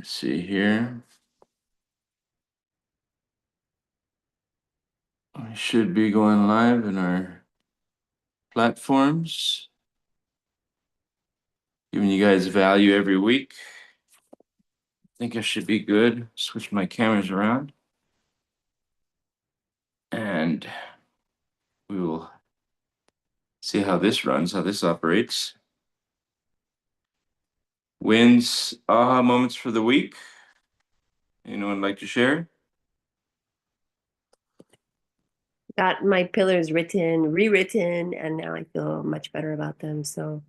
Let's see here. I should be going live in our platforms, giving you guys value every week. I think I should be good. Switch my cameras around. And we will see how this runs, how this operates. Wins, aha moments for the week. Anyone like to share? Got my pillars written, rewritten, and now I feel much better about them. So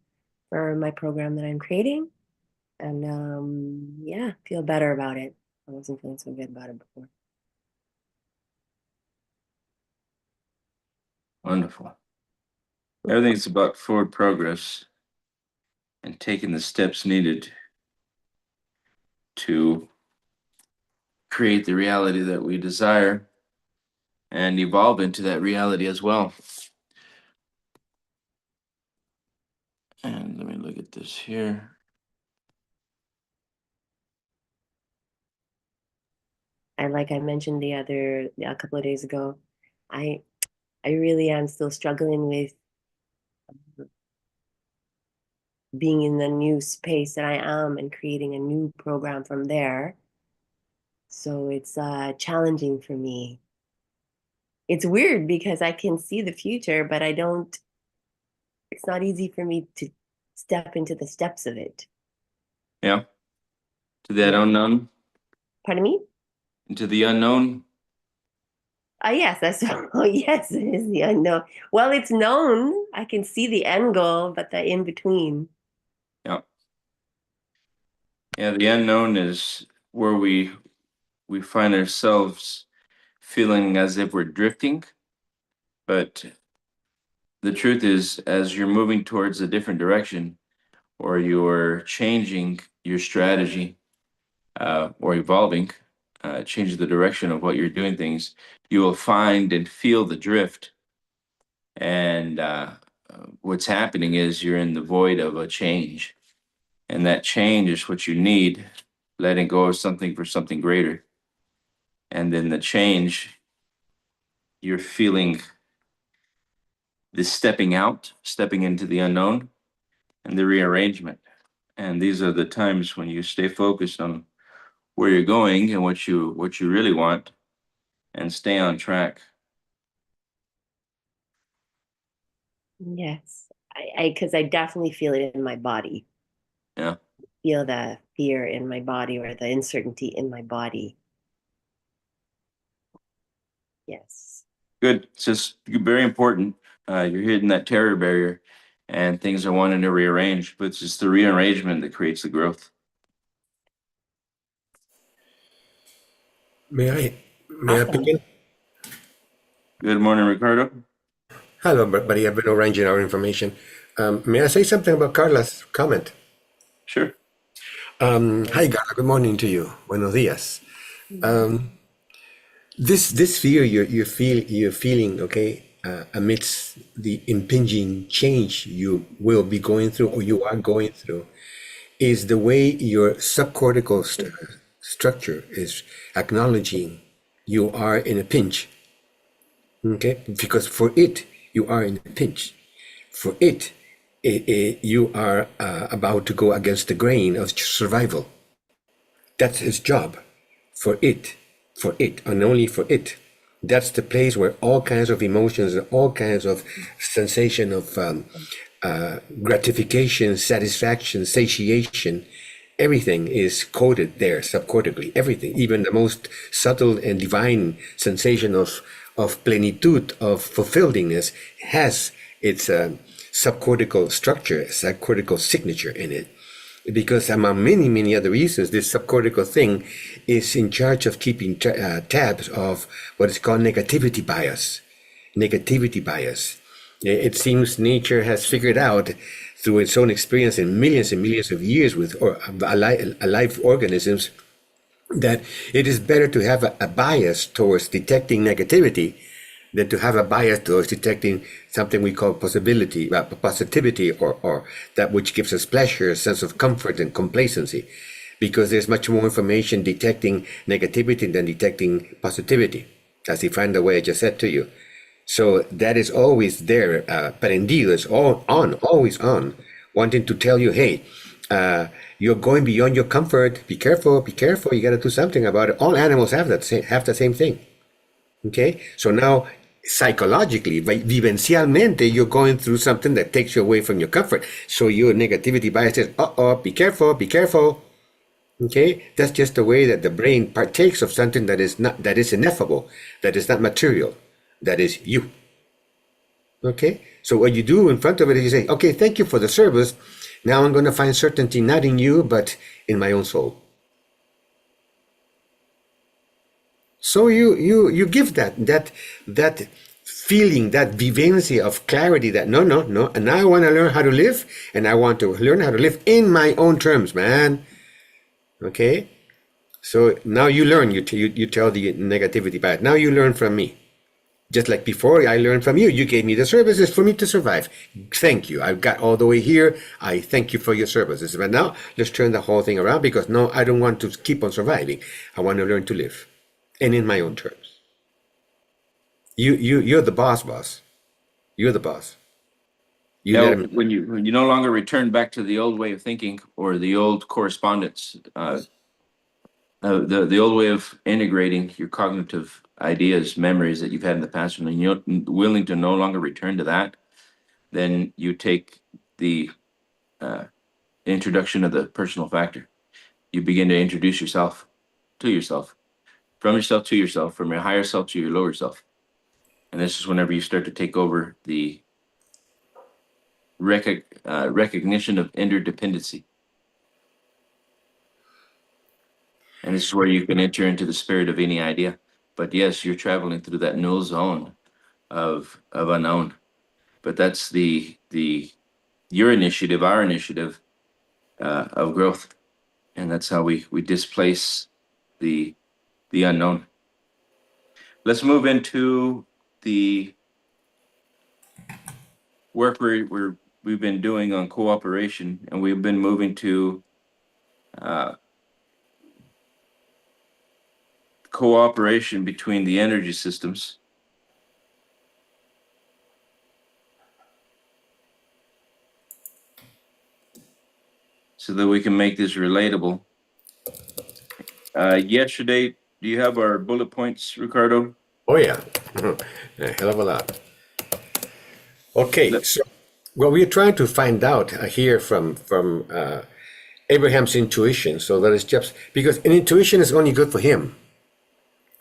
for my program that I'm creating, and yeah, feel better about it. I wasn't feeling so good about it before. Wonderful. Everything's about forward progress and taking the steps needed to create the reality that we desire and evolve into that reality as well. And let me look at this here. And like I mentioned a couple of days ago, I I really am still struggling with being in the new space that I am and creating a new program from there. So it's challenging for me. It's weird because I can see the future, but it's not easy for me to step into the steps of it. Yeah. To that Yeah. unknown, Pardon me? into the unknown. Yes, that's oh yes, it is the unknown. Well, it's known. I can see the end goal, but the in between. Yeah. Yeah, the unknown is where we find ourselves feeling as if we're drifting. But the truth is, as you're moving towards a different direction or you're changing your strategy or evolving, changing the direction of what you're doing things, you will find and feel the drift. And what's happening is you're in the void of a change. And that change is what you need, letting go of something for something greater. And then the change, you're feeling this stepping out, stepping into the unknown, and the rearrangement. And these are the times when you stay focused on where you're going and what you really want and stay on track. Yes. Because I definitely feel it in my body. Yeah. Feel the fear in my body or the uncertainty in my body. Yes. Good. It's just very important. You're hitting that terror barrier and things are wanting to rearrange, but it's just the rearrangement that creates the growth. May I may I Awesome. begin? Good morning, Ricardo. Hello, buddy. I've been arranging our information. May I say something about Carla's comment? Sure. Hi, Carla. Good morning to you. Buenos días. This fear you're feeling, okay, amidst the impinging change you will be going through or you are going through, is the way your subcortical structure is acknowledging you are in a pinch. Okay, because for it you are in a pinch. For you are about to go against the grain of survival. That's his job. For it, and only for it. That's the place where all kinds of emotions and all kinds of sensation of gratification, satisfaction, satiation, everything is coded there subcortically. Everything, even the most subtle and divine sensation of plenitude, of fulfillingness, has its subcortical structure, subcortical signature in it. Because among many, many other reasons, this subcortical thing is in charge of keeping tabs of what is called negativity bias. Negativity bias. It seems nature has figured out through its own experience in millions and millions of years with alive organisms that it is better to have a bias towards detecting negativity than to have a bias towards detecting something we call positivity or that which gives us pleasure, a sense of comfort and complacency. because there's much more information detecting negativity than detecting positivity, as defined the way I just said to you. So that is always there. Prendido is all on, always on, wanting to tell you, hey, you're going beyond your comfort. Be careful, be careful. You got to do something about it. All animals have have the same thing. Okay, so now psychologically, vivencialmente, you're going through something that takes you away from your comfort. So your negativity bias says, uh-oh, be careful, be careful. Okay, that's just the way that the brain partakes of something that is ineffable, that is not material, that is you. Okay, so what you do in front of it is you say, okay, thank you for the service. Now I'm going to find certainty not in you, but in my own soul. So you give that feeling, that vivencia of clarity that no, and now I want to learn how to live, and I want to learn how to live in my own terms, man. Okay, so now you learn. You tell the negativity back. Now you learn from me, just like before I learned from you. You gave me the services for me to survive. Thank you. I've got all the way here. I thank you for your services. But now let's turn the whole thing around, because no, I don't want to keep on surviving. I want to learn to live, and in my own terms. You're the boss. You're the boss. You let him. When you no longer return back to the old way of thinking or the old correspondence, the old way of integrating your cognitive ideas, memories that you've had in the past, and you're willing to no longer return to that, then you take the introduction of the personal factor. You begin to introduce yourself to yourself, from yourself to yourself, from your higher self to your lower self. And this is whenever you start to take over the recognition of interdependency. And this is where you can enter into the spirit of any idea. But yes, you're traveling through that null zone of unknown. But that's your initiative, our initiative of growth. And that's how we displace the unknown. Let's move into the work we've been doing on cooperation, and we've been moving to cooperation between the energy systems. So that we can make this relatable. Yesterday, do you have our bullet points, Ricardo? Oh yeah, a hell of a lot. Okay, so what we're trying to find out here from Abraham's intuition. So that is just because an intuition is only good for him.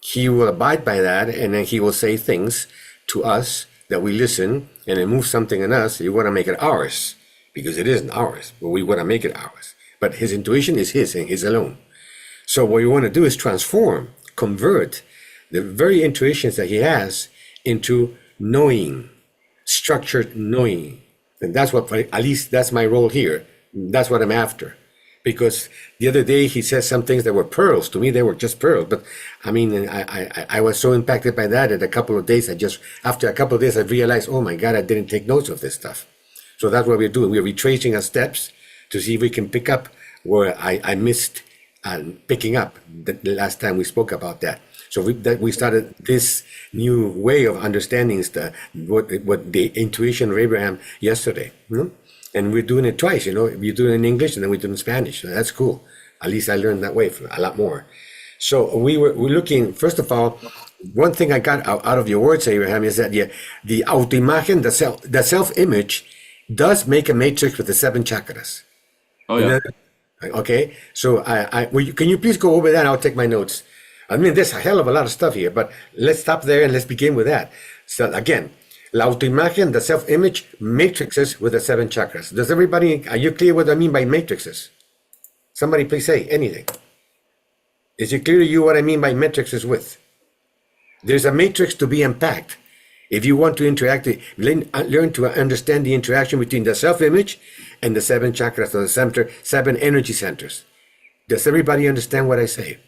He will abide by that, and then he will say things to us that we listen, and it moves something in us. You want to make it ours because it isn't ours, but we want to make it ours. But his intuition is his and his alone. So what you want to do is transform, convert the very intuitions that he has into knowing, structured knowing. And that's what, at least that's my role here. That's what I'm after. Because the other day he said some things that were pearls. To me, they were just pearls. But I mean, I was so impacted by that in a couple of days. After a couple of days, I realized, oh my God, I didn't take notes of this stuff. So that's what we're doing. We're retracing our steps to see if we can pick up where I missed picking up the last time we spoke about that. So we started this new way of understanding what the intuition of Abraham yesterday. And we're doing it twice, we're doing it in English and then we do it in Spanish. So that's cool. At least I learned that way a lot more. So we're looking, first of all, one thing I got out of your words, Abraham, is that the autoimagen, the self-image does make a matrix with the 7 chakras. Oh yeah. Okay, so can you please go over that? I'll take my notes. I mean, there's a hell of a lot of stuff here, but let's stop there and let's begin with that. So again, la autoimagen, the self-image, matrices with the 7 chakras. Are you clear what I mean by matrices? Somebody please say anything. Is it clear to you what I mean by matrices with? There's a matrix to be unpacked. If you want to learn to understand the interaction between the self-image and the 7 chakras, or the 7 energy centers. Does everybody understand what I say?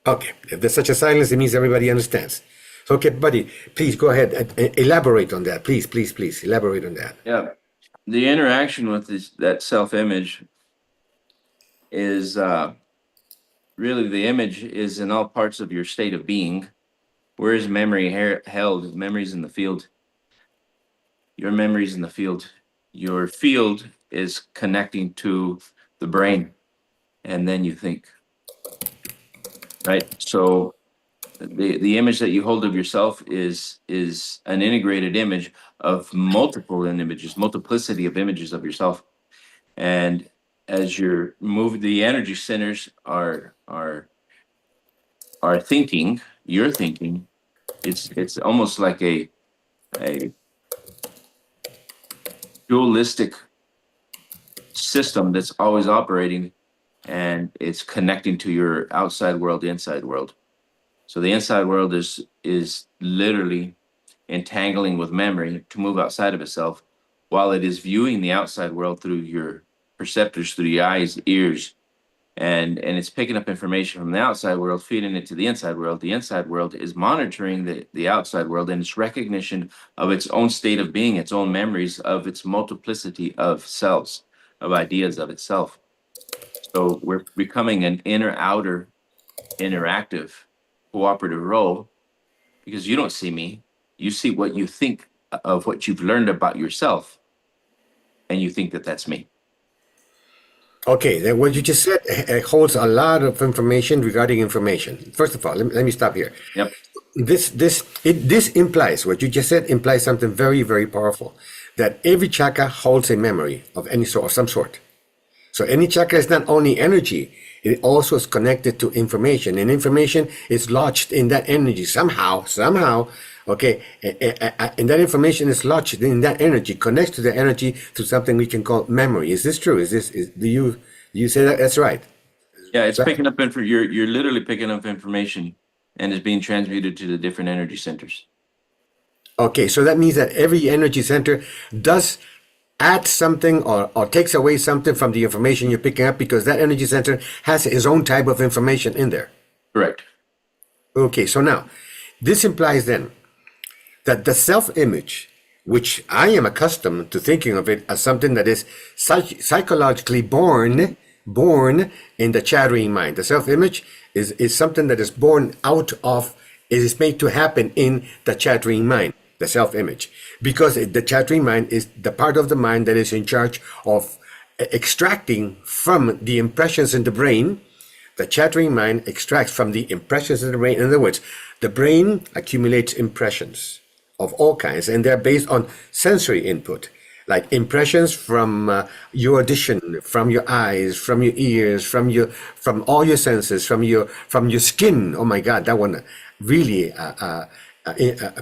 Okay, if there's such a silence, it means everybody understands. So, okay, buddy, please go ahead and elaborate on that. Please, elaborate on that. Yeah. the interaction with that self-image is really the image is in all parts of your state of being. Where is memory held? Memory's in the field. Your memory's in the field. Your field is connecting to the brain, and then you think, right? So the image that you hold of yourself is an integrated image of multiple images, multiplicity of images of yourself. And as you're moving, the energy centers are thinking, you're thinking, it's almost like a dualistic system that's always operating, and it's connecting to your outside world, the inside world. So the inside world is literally entangling with memory to move outside of itself, while it is viewing the outside world through your perceptors, through your eyes, ears, and it's picking up information from the outside world, feeding it to the inside world. The inside world is monitoring the outside world and its recognition of its own state of being, its own memories, of its multiplicity of selves, of ideas of itself. So we're becoming an inner-outer interactive cooperative role, because you don't see me, you see what you think of what you've learned about yourself, and you think that that's me. Okay, then what you just said holds a lot of information regarding information. First of all, let me stop here. Yep. This implies, what you just said implies something very, very powerful, that every chakra holds a memory of any sort, of some sort. So any chakra is not only energy, it also is connected to information, and information is lodged in that energy somehow, okay, and that information is lodged in that energy, connects to the energy to something we can call memory. Is this true? Do you say that? That's right. Yeah, it's picking up you're literally picking up information, and it's being transmuted to the different energy centers. Okay, so that means that every energy center does add something or takes away something from the information you're picking up, because that energy center has its own type of information in there. Correct. Okay, so now this implies then that the self-image, which I am accustomed to thinking of it as something that is psychologically born in the chattering mind. The self-image is something that is born out of, it is made to happen in the chattering mind, the self-image, because the chattering mind is the part of the mind that is in charge of extracting from the impressions in the brain. The chattering mind extracts from the impressions in the brain. In other words, the brain accumulates impressions of all kinds, and they're based on sensory input, like impressions from your audition, from your eyes, from your ears, from all your senses, from your skin. Oh my God, that one really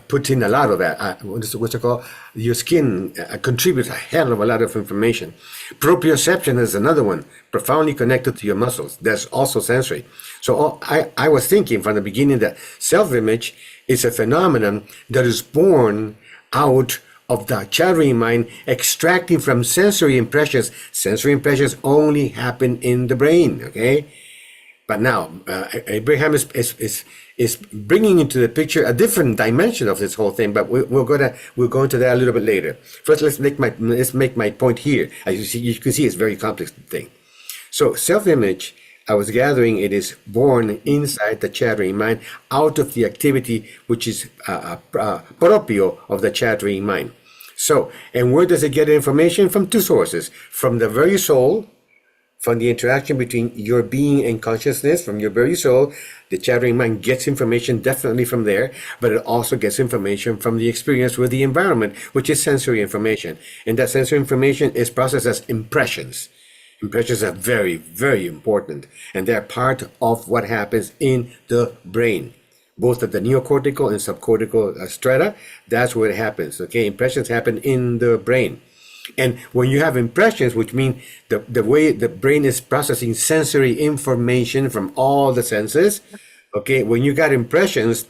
puts in a lot of that. What's it called? Your skin contributes a hell of a lot of information. Proprioception is another one, profoundly connected to your muscles. That's also sensory. So I was thinking from the beginning that self-image is a phenomenon that is born out of the chattering mind, extracting from sensory impressions. Sensory impressions only happen in the brain, okay? But now, Abraham is bringing into the picture a different dimension of this whole thing. But we'll go into that a little bit later. First, let's make my point here. As you can see, it's a very complex thing. So, self-image, I was gathering, it is born inside the chattering mind, out of the activity which is proprio of the chattering mind. So, and where does it get information? From two sources: from the very soul, from the interaction between your being and consciousness, from your very soul. The chattering mind gets information definitely from there, but it also gets information from the experience with the environment, which is sensory information. And that sensory information is processed as impressions. Impressions are very, very important, and they're part of what happens in the brain, both at the neocortical and subcortical strata. That's where it happens. Okay, impressions happen in the brain. And when you have impressions, which mean the way the brain is processing sensory information from all the senses, okay, when you got impressions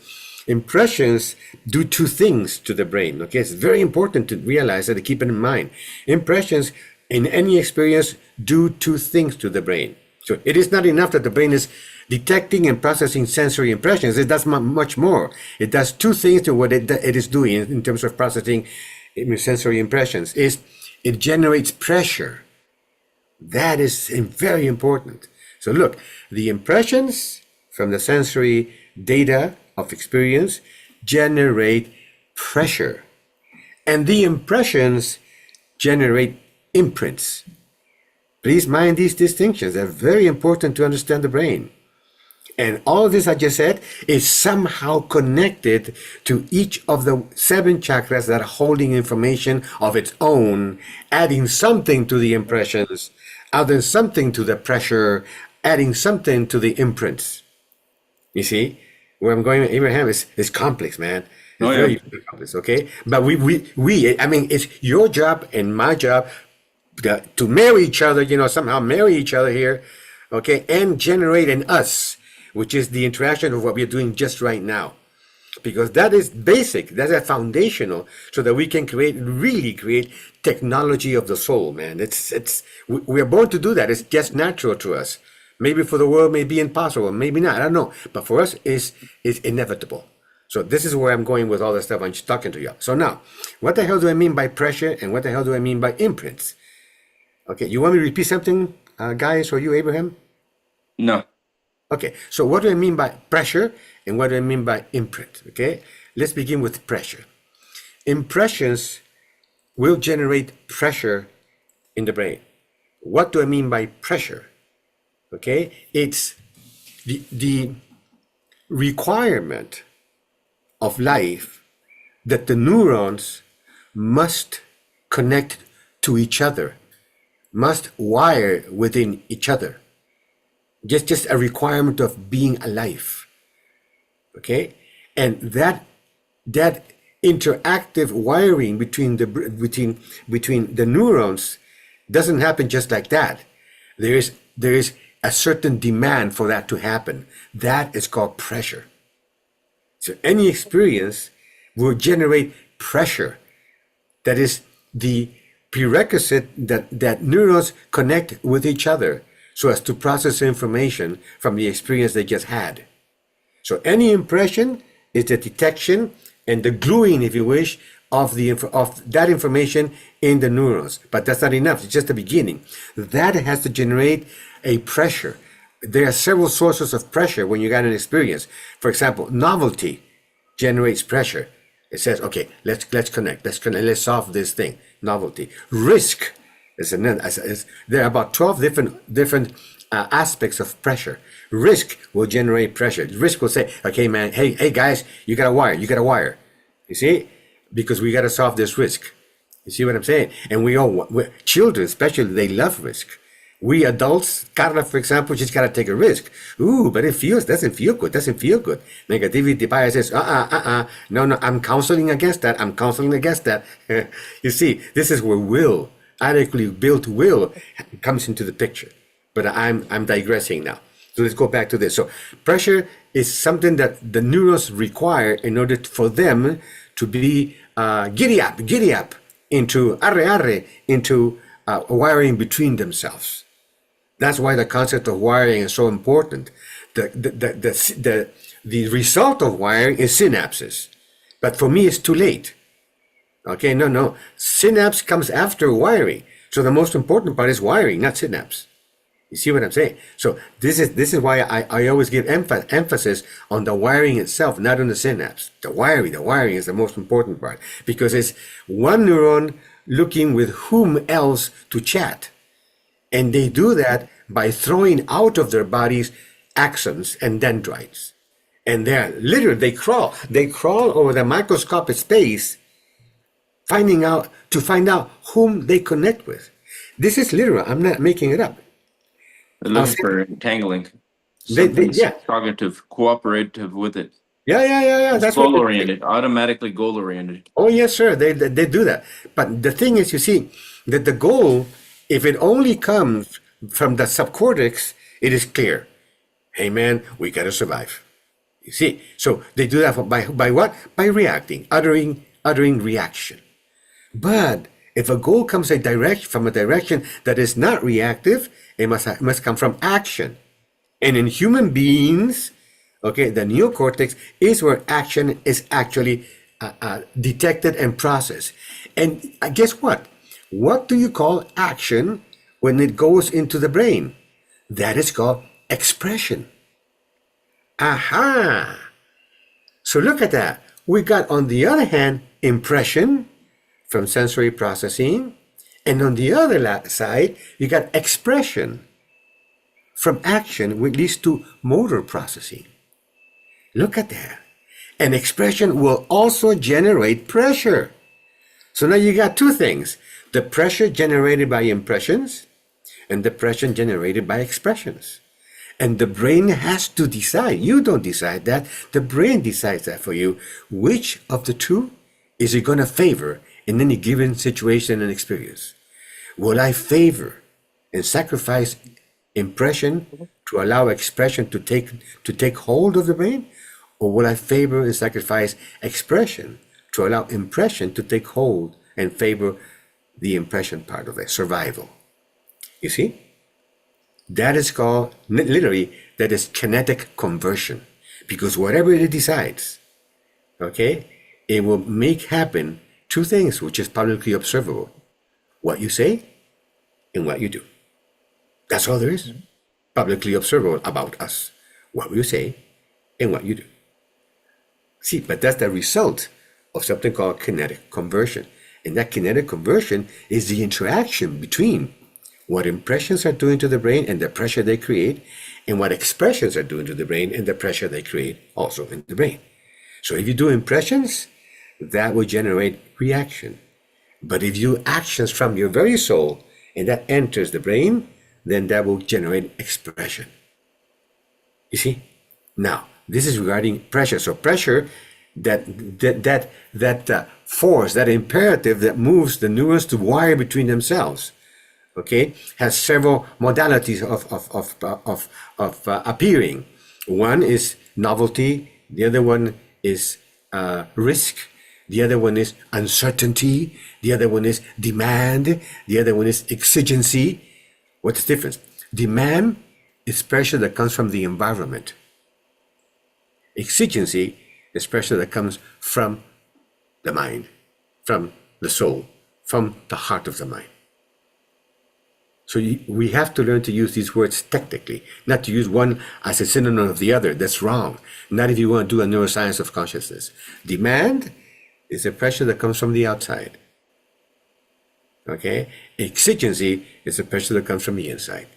do two things to the brain. Okay, it's very important to realize that, to keep it in mind. Impressions in any experience do two things to the brain. So it is not enough that the brain is detecting and processing sensory impressions. It does much more. It does two things to what it is doing in terms of processing sensory impressions. It generates pressure. That is very important. So look, the impressions from the sensory data of experience generate pressure. And the impressions generate imprints. Please mind these distinctions. They're very important to understand the brain. And all of this I just said is somehow connected to each of the 7 chakras that are holding information of its own, adding something to the impressions, adding something to the pressure, adding something to the imprints. You see, where I'm going, Abraham, is complex, man. It's very complex, okay? But I mean, it's your job and my job to marry each other, somehow marry each other here, okay, and generate in us, which is the interaction of what we're doing just right now. Because that is basic, that's a foundational, so that we can really create technology of the soul, man. We're born to do that. It's just natural to us. Maybe for the world may be impossible, maybe not, I don't know. But for us, it's inevitable. So this is where I'm going with all the stuff I'm just talking to you. So now, what the hell do I mean by pressure, and what the hell do I mean by imprints? Okay, you want me to repeat something, guys, or you, Abraham? No. Okay, so what do I mean by pressure, and what do I mean by imprint? Okay, let's begin with pressure. Impressions will generate pressure in the brain. What do I mean by pressure? Okay, it's the requirement of life that the neurons must connect to each other, must wire within each other. Just a requirement of being alive. Okay, and that interactive wiring between the neurons doesn't happen just like that. There is a certain demand for that to happen. That is called pressure. So any experience will generate pressure. That is the prerequisite that neurons connect with each other so as to process information from the experience they just had. So any impression is the detection and the gluing, if you wish, of that information in the neurons. But that's not enough. It's just the beginning. That has to generate a pressure. There are several sources of pressure when you got an experience. For example, novelty generates pressure. It says, okay, let's connect, let's solve this thing. Novelty. Risk there are about 12 different aspects of pressure. Risk will generate pressure. Risk will say, okay, man, hey guys, you got a wire. You see, because we got to solve this risk. You see what I'm saying? And children especially, they love risk. We adults, Carla, for example, just got to take a risk. Ooh, but it doesn't feel good. Negativity bias says, no, I'm counseling against that. You see, this is where adequately built will comes into the picture. But I'm digressing now. So let's go back to this. So pressure is something that the neurons require in order for them to be giddy up into wiring between themselves. That's why the concept of wiring is so important. The result of wiring is synapses. But for me, it's too late. Okay, no. Synapse comes after wiring. So the most important part is wiring, not synapse. You see what I'm saying? So this is why I always give emphasis on the wiring itself, not on the synapse. The wiring is the most important part, because it's one neuron looking with whom else to chat. And they do that by throwing out of their bodies axons and dendrites. And they crawl over the microscopic space, find out whom they connect with. This is literal. I'm not making it up. They're looking for entangling. Cognitive, cooperative with it. Yeah. That's goal-oriented, automatically goal-oriented. Oh, yes, sir. They do that. But the thing is, you see, that the goal, if it only comes from the subcortex, it is clear. Hey, man, we got to survive. You see? So they do that by what? By reacting, uttering reaction. But if a goal comes from a direction that is not reactive, it must come from action. And in human beings, okay, the neocortex is where action is actually detected and processed. And guess what? What do you call action when it goes into the brain? That is called expression. Aha! So look at that. We got, on the other hand, impression from sensory processing, and on the other side, you got expression from action, which leads to motor processing. Look at that. And expression will also generate pressure. So now you got two things: the pressure generated by impressions and the pressure generated by expressions. And the brain has to decide. You don't decide that. The brain decides that for you. Which of the two is it going to favor in any given situation and experience? Will I favor and sacrifice impression to allow expression to take hold of the brain? Or will I favor and sacrifice expression to allow impression to take hold and favor the impression part of it, survival? You see? That is called, literally, that is kinetic conversion. Because whatever it decides, okay, it will make happen two things, which is publicly observable: what you say and what you do. That's all there is. Publicly observable about us: what you say and what you do. See, but that's the result of something called kinetic conversion. And that kinetic conversion is the interaction between what impressions are doing to the brain and the pressure they create, and what expressions are doing to the brain and the pressure they create also in the brain. So if you do impressions, that will generate reaction. But if you do actions from your very soul and that enters the brain, then that will generate expression. You see? Now, this is regarding pressure. So pressure, that force, that imperative that moves the neurons to wire between themselves, okay, has several modalities of appearing. One is novelty. The other one is risk. The other one is uncertainty. The other one is demand. The other one is exigency. What's the difference? Demand is pressure that comes from the environment. Exigency is pressure that comes from the mind, from the soul, from the heart of the mind. So we have to learn to use these words technically, not to use one as a synonym of the other. That's wrong. Not if you want to do a neuroscience of consciousness. Demand is a pressure that comes from the outside. Okay? Exigency is a pressure that comes from the inside.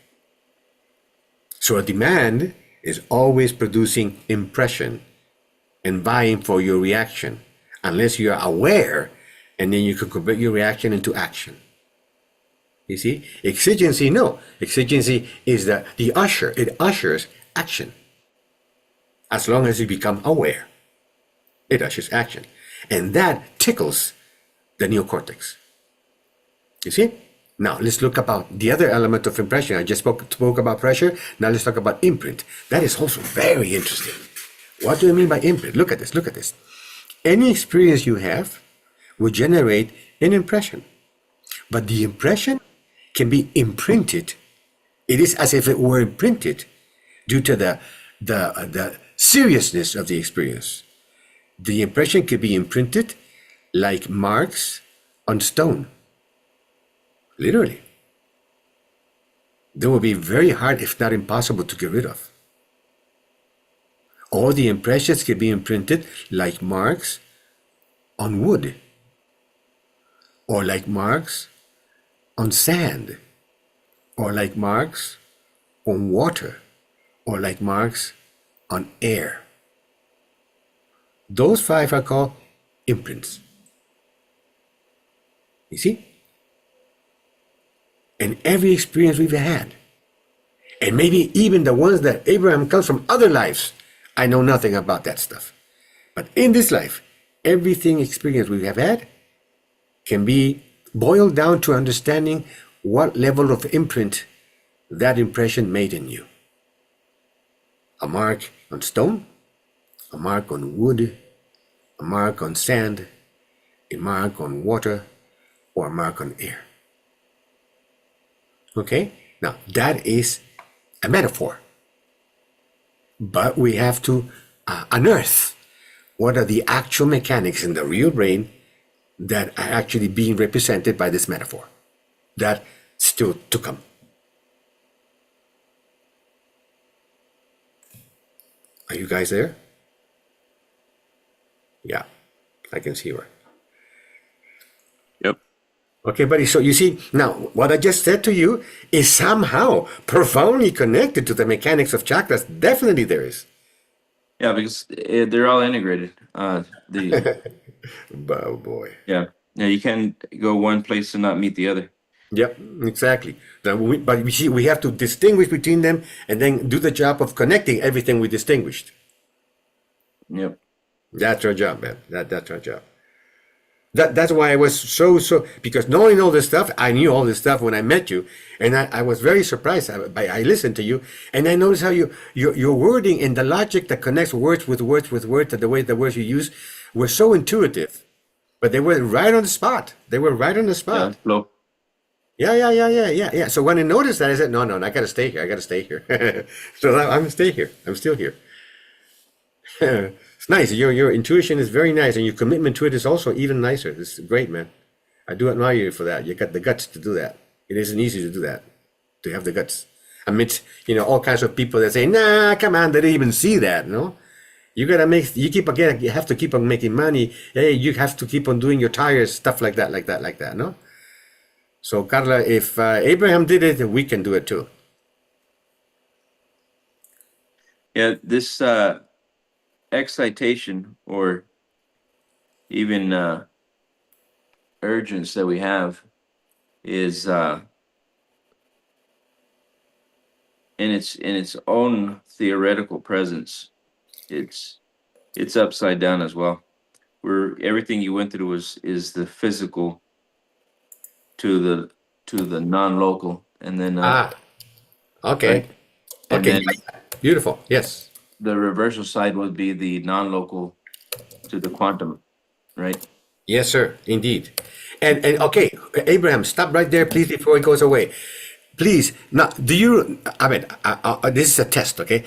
So a demand is always producing impression and vying for your reaction, unless you are aware, and then you can convert your reaction into action. You see? Exigency, no. Exigency is the usher. It ushers action. As long as you become aware, it ushers action. And that tickles the neocortex. You see? Now, let's look about the other element of impression. I just spoke about pressure. Now let's talk about imprint. That is also very interesting. What do I mean by imprint? Look at this. Look at this. Any experience you have will generate an impression. But the impression can be imprinted. It is as if it were imprinted due to the seriousness of the experience. The impression could be imprinted like marks on stone. Literally. They will be very hard, if not impossible, to get rid of. Or the impressions can be imprinted like marks on wood, or like marks on sand, or like marks on water, or like marks on air. Those five are called imprints. You see? And every experience we've had, and maybe even the ones that Abraham comes from other lives, I know nothing about that stuff. But in this life, everything experience we have had can be boiled down to understanding what level of imprint that impression made in you. A mark on stone, a mark on wood, a mark on sand, a mark on water, or a mark on air. Okay? Now, that is a metaphor. But we have to unearth what are the actual mechanics in the real brain that are actually being represented by this metaphor. that still to come. Are you guys there? Yeah, I can see her. Yep. Okay, buddy. So you see, now what I just said to you is somehow profoundly connected to the mechanics of chakras. Definitely there is. Yeah, because they're all integrated. The Oh boy. Yeah, yeah, you can't go one place and not meet the other. Yep, exactly. But we see we have to distinguish between them and then do the job of connecting everything we distinguished. Yep. That's our job, man. That's our job. That's why I was so because knowing all this stuff, I knew all this stuff when I met you, and I was very surprised. I listened to you, and I noticed how your wording and the logic that connects words with words with words, and the way the words you use were so intuitive, but they were right on the spot. They were right on the Yeah, spot. flow. Yeah. So when I noticed that, I said, no, I gotta stay here. I gotta stay here. So I'm gonna stay here. I'm still here. It's nice. Your intuition is very nice, and your commitment to it is also even nicer. It's great, man. I do admire you for that. You got the guts to do that. It isn't easy to do that, to have the guts amidst all kinds of people that say, "Nah, come on," they didn't even see that. No, you gotta make. You keep again. You have to keep on making money. Hey, you have to keep on doing your tires, stuff like that. No. So, Carla, if Abraham did it, we can do it too. Yeah, this excitation or even urgence that we have is in its own theoretical presence. It's upside down as well. Where everything you went through is the physical to the non-local, and then Okay. right? And Okay. then Beautiful. Yes. the reversal side would be the non-local to the quantum, right? Yes, sir. Indeed. And okay, Abraham, stop right there, please, before it goes away. Please. Now, do you? I mean, this is a test, okay?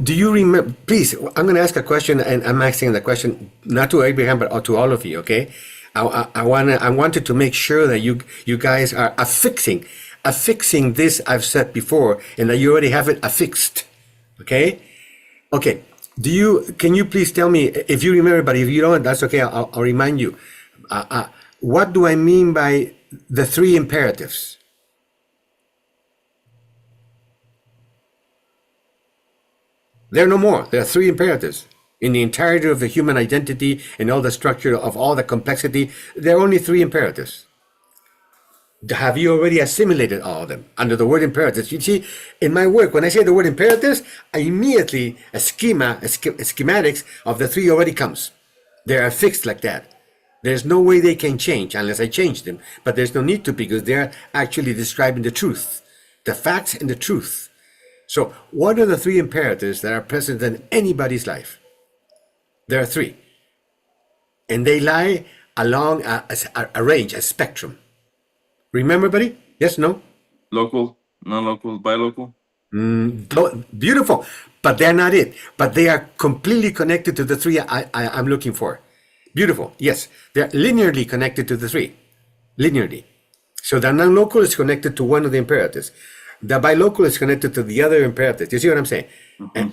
Do you remember? Please, I'm going to ask a question, and I'm asking the question not to Abraham, but to all of you, okay? I wanted to make sure that you guys are affixing this I've said before, and that you already have it affixed, okay? Okay. Can you please tell me if you remember, but if you don't, that's okay. I'll remind you. What do I mean by the three imperatives? There are no more. There are three imperatives. In the entirety of the human identity and all the structure of all the complexity, there are only three imperatives. Have you already assimilated all of them under the word imperatives? You see, in my work, when I say the word imperatives, I immediately, schematics of the three already comes. They are fixed like that. There's no way they can change unless I change them. But there's no need to, because they're actually describing the truth, the facts and the truth. So what are the three imperatives that are present in anybody's life? There are three. And they lie along a range, a spectrum. Remember, buddy? Yes, no? Local, non-local, bilocal. Beautiful. But they're not it. But they are completely connected to the three I'm looking for. Beautiful. Yes. They're linearly connected to the three. Linearly. So the non-local is connected to one of the imperatives. The bilocal is connected to the other imperative. You see what I'm saying? Mm-hmm.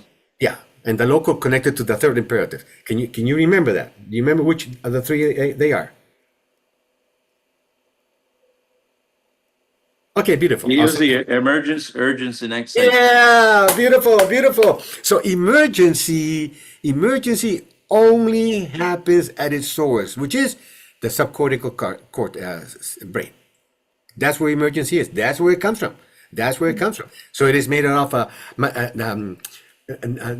And the local connected to the third imperative. Can you remember that? Do you remember which of the three they are? Okay, beautiful. You use the emergence, urgence, and excitation. Yeah, beautiful. So emergency only happens at its source, which is the subcortical brain. That's where emergency is. That's where it comes from. So it is made of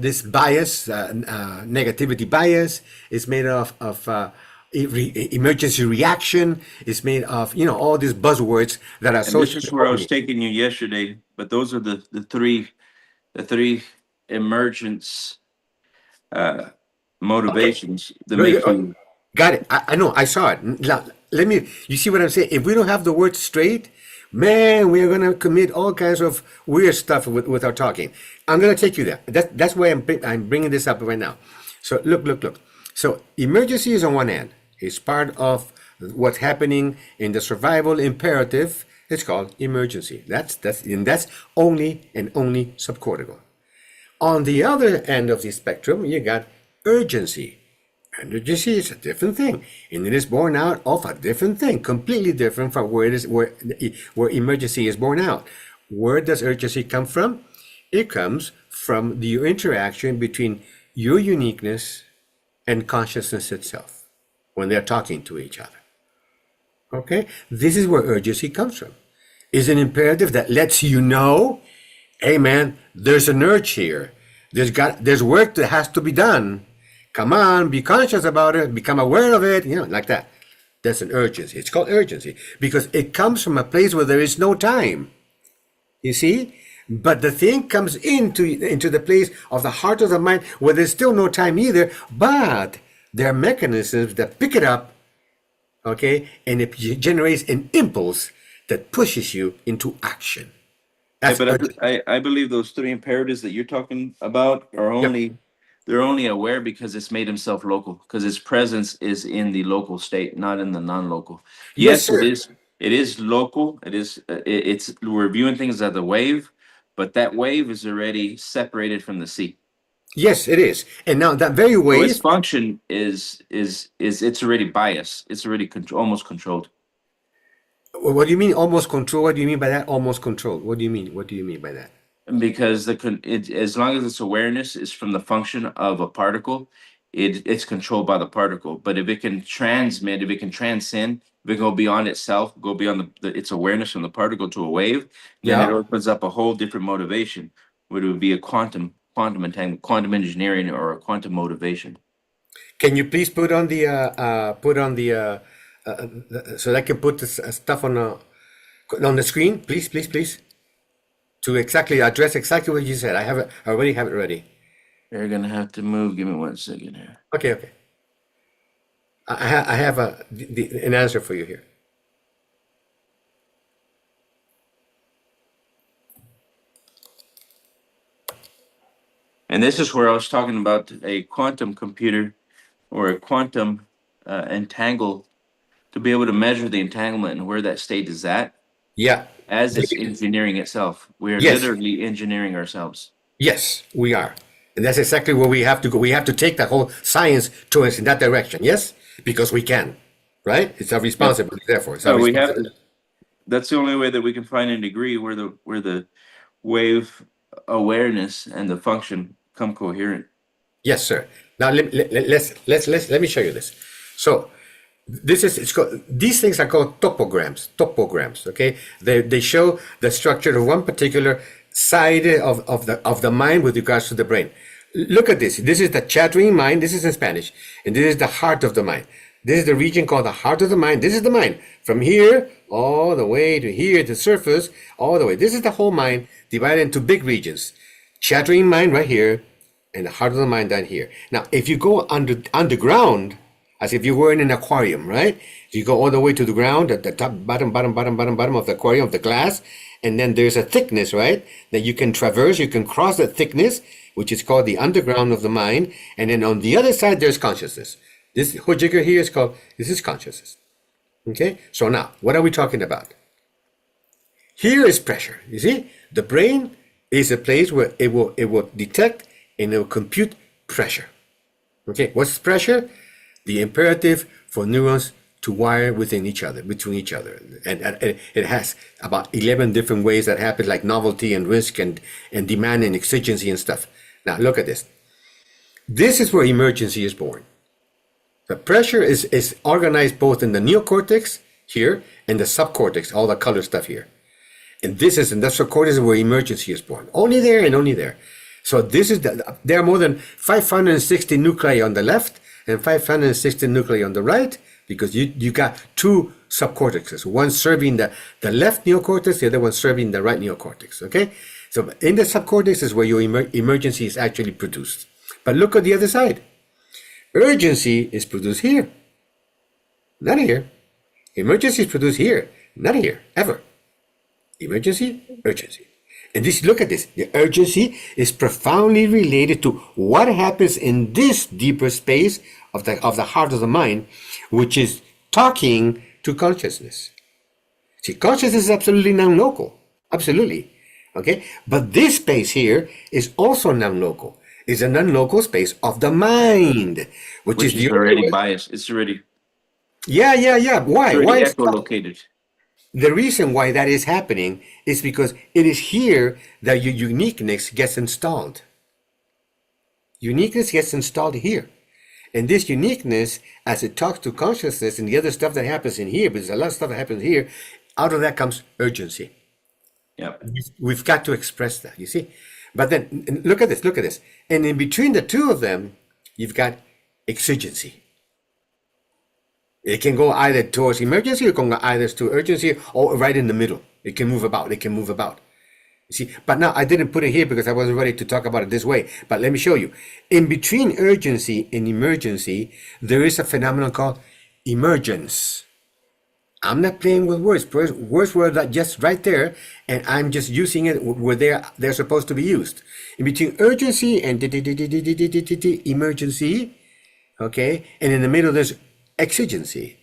this bias, negativity bias. It's made of emergency reaction. Is made of all these buzzwords that are And this is where I was taking you yesterday. But those are the three emergence motivations that make you. Got it. I know. I saw it. Now, you see what I'm saying? If we don't have the words straight, man, we are going to commit all kinds of weird stuff with our talking. I'm going to take you there. That's why I'm bringing this up right now. So look. So emergency is on one hand. It's part of What's happening in the survival imperative is called emergency. That's only and only subcortical. On the other end of the spectrum, you got urgency. And urgency is a different thing, and it is born out of a different thing, completely different from where emergency is born out. Where does urgency come from? It comes from the interaction between your uniqueness and consciousness itself when they're talking to each other. Okay, this is where urgency comes from. It's an imperative that lets you know, hey man, there's an urge here. There's work that has to be done. Come on, be conscious about it, become aware of it, like that. That's an urgency. It's called urgency because it comes from a place where there is no time. You see? But the thing comes into the place of the heart of the mind where there's still no time either, but there are mechanisms that pick it up, okay, and it generates an impulse that pushes you into action. Yeah, but I believe those three imperatives that you're talking about are only they're only aware because it's made himself local, because its presence is in the local state, not in the non-local. Yes, sir. It is local. It's we're viewing things as a wave, but that wave is already separated from the sea. Yes, it is. And now that very So wave, its function is it's already biased. It's already almost controlled. what do you mean almost control? What do you mean by that? Almost control. What do you mean? What do you mean by that? Because as long as its awareness is from the function of a particle, it's controlled by the particle. But if it can transmit, if it can transcend, if it can go beyond itself, go beyond its awareness from the particle to a wave, then it opens up a whole different motivation, which would be a quantum engineering or a quantum motivation. Can you please put on the so that I can put this stuff on the screen, please, to address exactly what you said. I already have it ready. You're gonna have to move. Give me 1 second here. Okay. I have an answer for you here. And this is where I was talking about a quantum computer or a quantum entangle to be able to measure the entanglement and where that state is at. Yeah. As it's engineering itself. We are Yes. literally engineering ourselves. Yes, we are. And that's exactly where we have to go. We have to take the whole science to us in that direction. Yes? Because we can. Right? It's our responsibility, therefore. It's our So we have responsibility. that's the only way that we can find and agree where the wave awareness and the function come coherent. Yes, sir. Now let me show you this. So these things are called topograms. Okay, they show the structure of one particular side of the mind with regards to the brain. Look at this. This is the chattering mind. This is in Spanish, and this is the heart of the mind. This is the region called the heart of the mind. This is the mind from here all the way to here, the surface, all the way. This is the whole mind divided into big regions. Chattering mind right here, and the heart of the mind down here. Now, if you go underground, as if you were in an aquarium, right? You go all the way to the ground, at the top, bottom of the aquarium, of the glass, and then there's a thickness, right? That you can traverse, you can cross that thickness, which is called the underground of the mind, and then on the other side, there's consciousness. This hojigger here this is consciousness. Okay? So now, what are we talking about? Here is pressure, you see? The brain is a place where it will detect and it will compute pressure. Okay, what's pressure? The imperative for neurons to wire between each other. And it has about 11 different ways that happen, like novelty and risk and demand and exigency and stuff. Now, look at this. This is where emergency is born. The pressure is organized both in the neocortex here and the subcortex, all the color stuff here. And this is industrial cortex where emergency is born. Only there and only there. So there are more than 560 nuclei on the left and 560 nuclei on the right, because you got two subcortexes, one serving the left neocortex, the other one serving the right neocortex, okay? So in the subcortex is where your emergency is actually produced. But look at the other side. Urgency is produced here, not here. Emergency is produced here, not here, ever. Emergency, urgency. And look at this. The urgency is profoundly related to what happens in this deeper space of the heart of the mind, which is talking to consciousness. See, consciousness is absolutely non-local. Absolutely. Okay? But this space here is also non-local. It's a non-local space of the mind, which is Which the is only already way. biased. It's already Yeah. it's Why? Why already is that? echolocated. The reason why that is happening is because it is here that your uniqueness gets installed. Uniqueness gets installed here. And this uniqueness, as it talks to consciousness and the other stuff that happens in here, because a lot of stuff that happens here, out of that comes urgency. Yep. We've got to express that, you see. But then look at this. And in between the two of them, you've got exigency. It can go either towards emergency, or it can go either to urgency, or right in the middle. It can move about. You see, but now I didn't put it here because I wasn't ready to talk about it this way. But let me show you. In between urgency and emergency, there is a phenomenon called emergence. I'm not playing with words. Words were just right there, and I'm just using it where they're supposed to be used. In between urgency and emergency, okay, and in the middle there's exigency.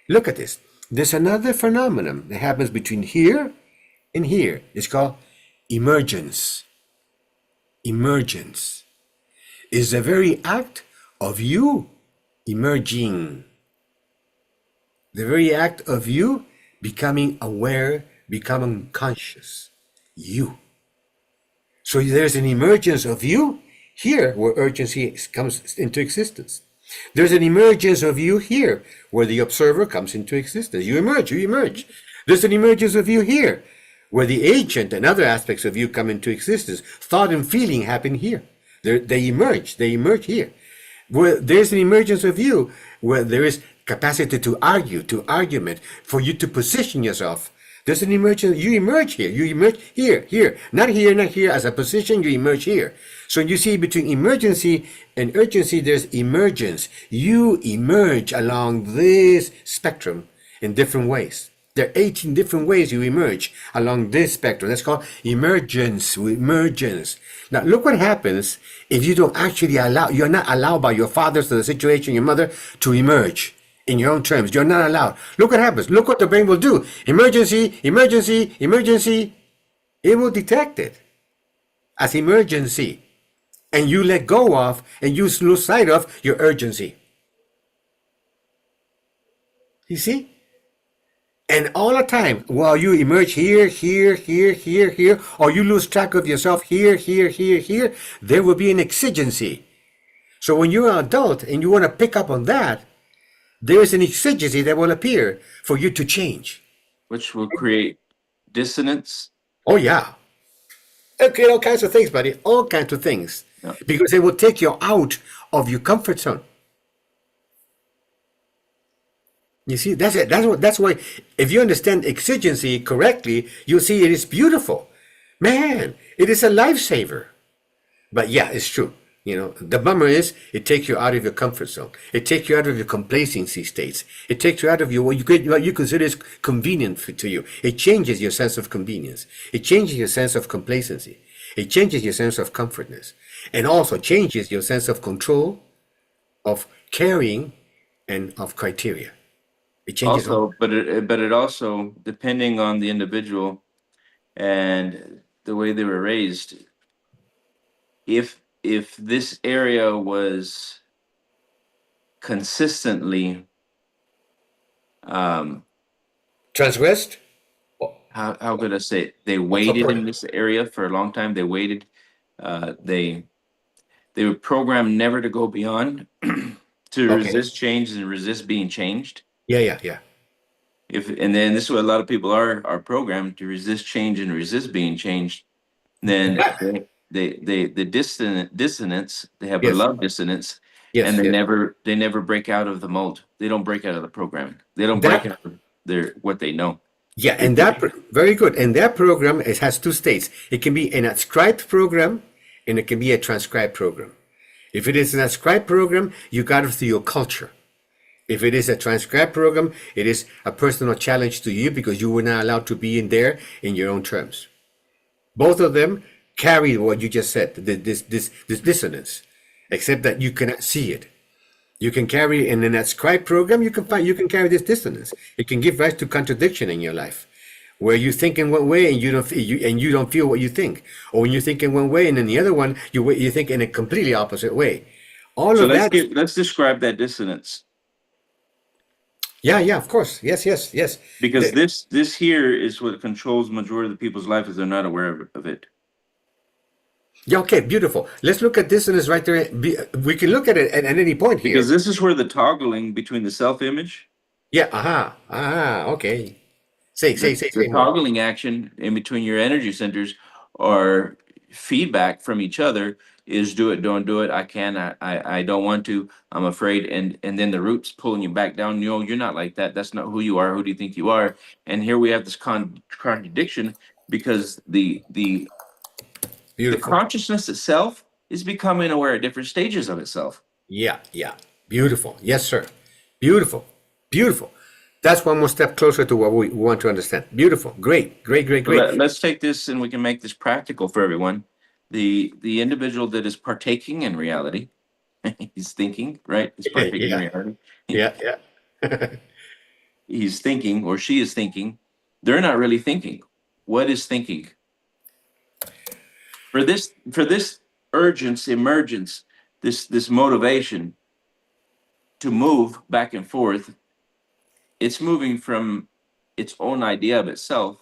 Look at this. There's another phenomenon that happens between here and here. It's called emergence. Emergence is the very act of you emerging. The very act of you becoming aware, becoming conscious. You. So there's an emergence of you here where urgency comes into existence. There's an emergence of you here where the observer comes into existence. You emerge. There's an emergence of you here where the agent and other aspects of you come into existence. Thought and feeling happen here. They emerge here. Where there's an emergence of you where there is capacity to argue, to argument, for you to position yourself. There's an emergence. You emerge here. Not here as a position. You emerge here. So you see between emergency and urgency, there's emergence. You emerge along this spectrum in different ways. There are 18 different ways you emerge along this spectrum. That's called emergence. Now look what happens if you don't actually you're not allowed by your fathers or the situation, your mother, to emerge in your own terms. You're not allowed. Look what happens. Look what the brain will do. Emergency. It will detect it as emergency. And you let go of, and you lose sight of your urgency. You see? And all the time, while you emerge here, or you lose track of yourself here, there will be an exigency. So when you're an adult and you want to pick up on that, there is an exigency that will appear for you to change. Which will create dissonance. Oh, yeah. Okay, all kinds of things, buddy. All kinds of things. Yeah. Because it will take you out of your comfort zone. You see, that's it. That's why, if you understand exigency correctly, you'll see it is beautiful. Man, it is a lifesaver. But yeah, it's true. You know, the bummer is it takes you out of your comfort zone. It takes you out of your complacency states. It takes you out of what you consider is convenient to you. It changes your sense of convenience. It changes your sense of complacency. It changes your sense of comfortness. And also changes your sense of control, of caring, and of criteria. It changes. Also, but it also, depending on the individual and the way they were raised, if this area was consistently Transgressed? how could I say it? They waited in this area for a long time. They waited. They were programmed never to go beyond to resist change and resist being changed. Yeah. And then this is what a lot of people are programmed to resist change and resist being changed. Then the dissonance, they have a love dissonance, and they never break out of the mold. They don't break out of the programming. They don't break out of what they know. Yeah, and that very good. And that program, it has two states. It can be an ascribed program, and it can be a transcribed program. If it is an ascribed program, you got it through your culture. If it is a transcribed program, it is a personal challenge to you because you were not allowed to be in there in your own terms. Both of them carry what you just said, this dissonance, except that you cannot see it. You can carry in an ascribed program. You can carry this dissonance. It can give rise to contradiction in your life, where you think in one way and you don't feel what you think, or when you think in one way and in the other one you think in a completely opposite way. All So of that. let's describe that dissonance. Yeah, of course. Yes. Because this here is what controls majority of the people's life is they're not aware of it. Yeah, okay, beautiful. Let's look at dissonance right there. We can look at it at any point here. Because this is where the toggling between the self-image, Yeah, okay. Say the more. toggling action in between your energy centers or feedback from each other is do it, don't do it, I can, I don't want to, I'm afraid, and then the roots pulling you back down. No, you're not like that. That's not who you are. Who do you think you are? And here we have this contradiction because the Beautiful. consciousness itself is becoming aware at different stages of itself. Yeah. Beautiful. Yes, sir. Beautiful. That's one more step closer to what we want to understand. Beautiful. Great. Let's take this and we can make this practical for everyone. The individual that is partaking in reality, he's thinking, right? He's partaking in reality. Yeah. He's thinking, or she is thinking. They're not really thinking. What is thinking? For this urgence, emergence, this motivation to move back and forth, it's moving from its own idea of itself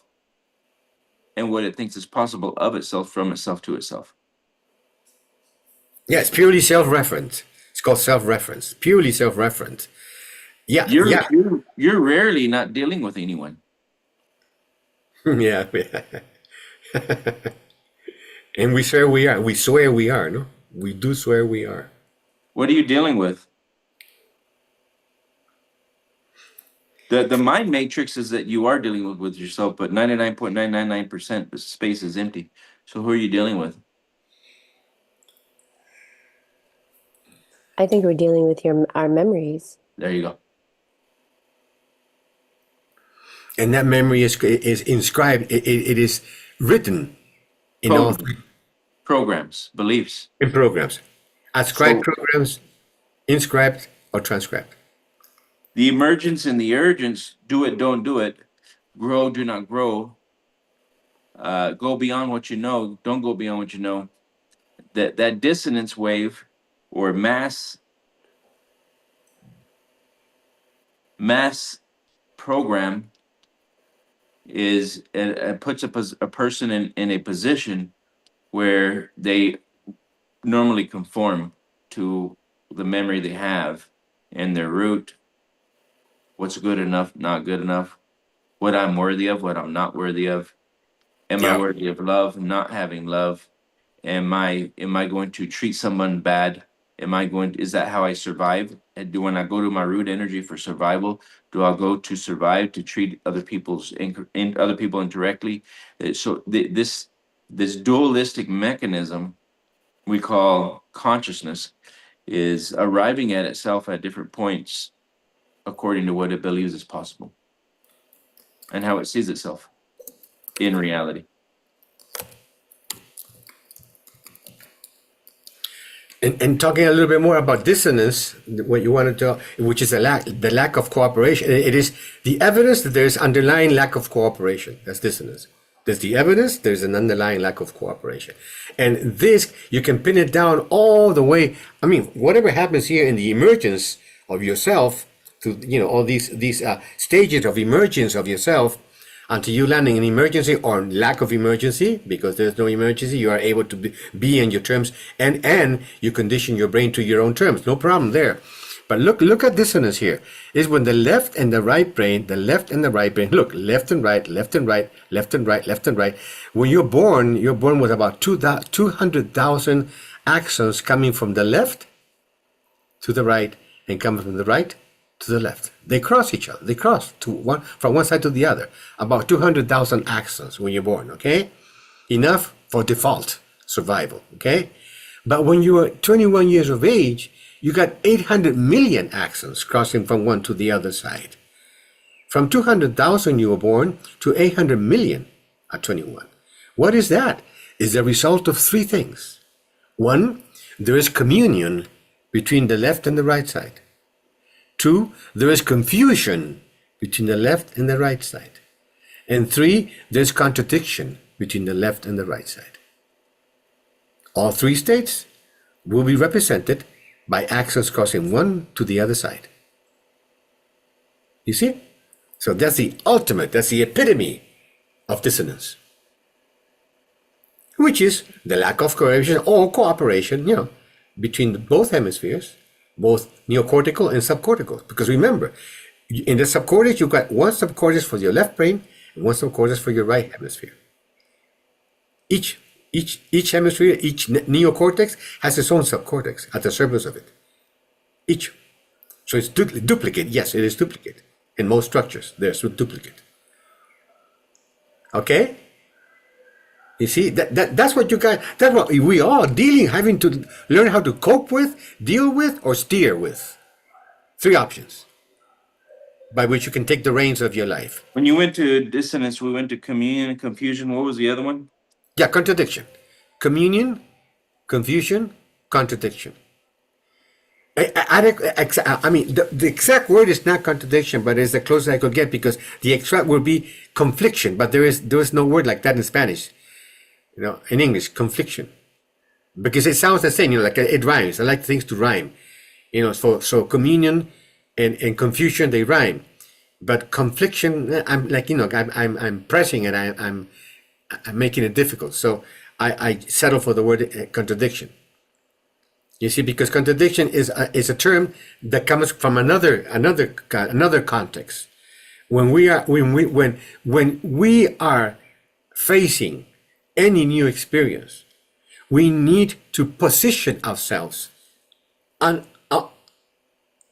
and what it thinks is possible of itself from itself to itself. Yeah, it's purely self-reference. It's called self-reference. Purely self-reference. Yeah. You're rarely not dealing with anyone. Yeah. And we swear we are. We swear we are, no? We do swear we are. What are you dealing with? The mind matrix is that you are dealing with yourself, but 99.999% the space is empty. So who are you dealing with? I think we're dealing with our memories. There you go. And that memory is inscribed. It is written in all programs, beliefs, in programs, ascribed programs, inscribed or transcribed. The emergence and the urgence, do it, don't do it, grow, do not grow, go beyond what you know, don't go beyond what you know. That dissonance wave or mass program is puts a person in a position where they normally conform to the memory they have and their root. What's good enough, not good enough, what I'm worthy of, what I'm not worthy of. Am I worthy of love, not having love? Am I going to treat someone bad? Is that how I survive? And when I go to my root energy for survival, do I go to survive to treat other people indirectly? So this dualistic mechanism we call consciousness is arriving at itself at different points according to what it believes is possible and how it sees itself in reality. And talking a little bit more about dissonance, what you wanted to, which is the lack of cooperation. It is the evidence that there is underlying lack of cooperation. That's dissonance. There's the evidence. There's an underlying lack of cooperation, and this you can pin it down all the way. I mean, whatever happens here in the emergence of yourself, to all these stages of emergence of yourself, until you land in an emergency or lack of emergency, because there's no emergency, you are able to be in your terms, and you condition your brain to your own terms. No problem there. But look at dissonance here. Is when the left and the right brain, look, left and right, left and right, left and right, left and right. When you're born with about 200,000 axons coming from the left to the right and coming from the right to the left. They cross each other. They cross from one side to the other. About 200,000 axons when you're born, okay? Enough for default survival, okay? But when you are 21 years of age, you got 800 million axons crossing from one to the other side. From 200,000 you were born to 800 million at 21. What is that? It's the result of three things. One, there is communion between the left and the right side. 2, there is confusion between the left and the right side. And 3, there's contradiction between the left and the right side. All 3 states will be represented by axons crossing one to the other side. You see? So that's the ultimate, that's the epitome of dissonance, which is the lack of coordination or cooperation, between both hemispheres, both neocortical and subcortical. Because remember, in the subcortex, you've got one subcortex for your left brain and one subcortex for your right hemisphere. Each hemisphere, each neocortex has its own subcortex at the surface of it. Each. So it's duplicate. Yes, it is duplicate. In most structures, there's a duplicate. Okay? You see, that's what you got. That's what we are having to learn how to cope with, deal with, or steer with. 3 options by which you can take the reins of your life. When you went to dissonance, we went to communion and confusion. What was the other one? Yeah, contradiction. Communion, confusion, contradiction. I mean, the exact word is not contradiction, but it's the closest I could get, because the exact would be confliction, but there is no word like that in Spanish. In English, confliction, because it sounds the same. Like it rhymes. I like things to rhyme. So communion and confusion, they rhyme, but confliction, I'm like, I'm pressing it. I'm making it difficult. So I settle for the word contradiction. You see, because contradiction is a term that comes from another context. When we are facing any new experience, we need to position ourselves ante